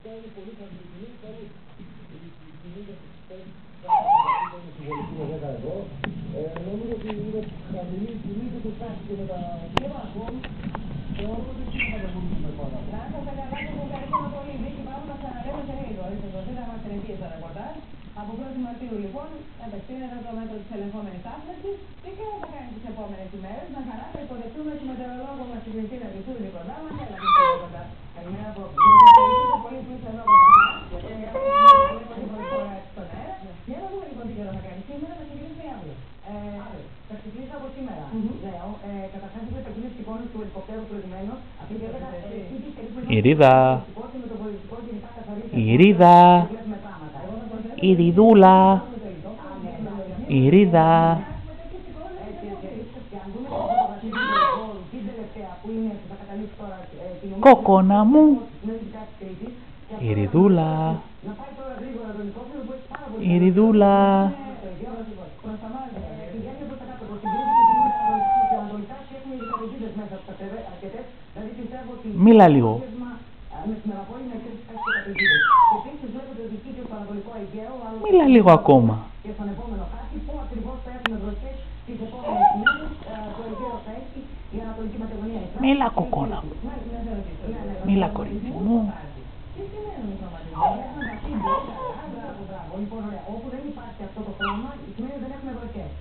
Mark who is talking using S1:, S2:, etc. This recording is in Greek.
S1: είναι πολύ χαμηλή τιμή, κάνει η τιμή για τις θέσεις είναι συμβολική με 10 ευρώ. Νομίζω ότι είναι χαμηλή η τιμή και το φτάσει και με τα Κεβακόν. Θεωρώ ότι δεν θα καταβολήσουμε πάνω. Να σας ευχαριστούμε πολύ. Βίκη, πάμε να ξαναλέμε σε λίγο. Είστε στο Σύνταγμα Τερεπίες στο ρεπορτάζ. Από 1η Μαρτίου λοιπόν επεκτείνεται το μέτρο της ελεγχόμενης άθλησης και τι θα κάνει τις επόμενες ημέρες. Να χαρά να υποδεχτούμε τη μετεωρολόγο μας την Κριστίνα Κριστούδη κοντά μας. Έλα, Κριστίνα κοντά. Καλημέρα από σας. Να σας ευχαριστήσω πολύ που είστε εδώ κοντά μας. Βλέπω φορά στον αέρα. Για να δούμε λοιπόν τι καιρό θα κάνει σήμερα, θα ξεκινήσει αύριο. Θα ξεκινήσει από σήμερα. Λέω, καταρχάς είναι επικίνδυνες εικόνες του ελικοπτέρου προηγουμένως.
S2: Ηρίδα. Ηρίδα. Ηριδούλα. Ηρίδα. Κόκονα μου. Ηριδούλα. Ηριδούλα. Μίλα λίγο. Μίλα λίγο ακόμα. Μίλα κοκόνα μου. Μίλα κορίτσι μου.
S1: Όπου δεν υπάρχει αυτό το χρώμα, σημαίνει ότι δεν έχουμε βροχές.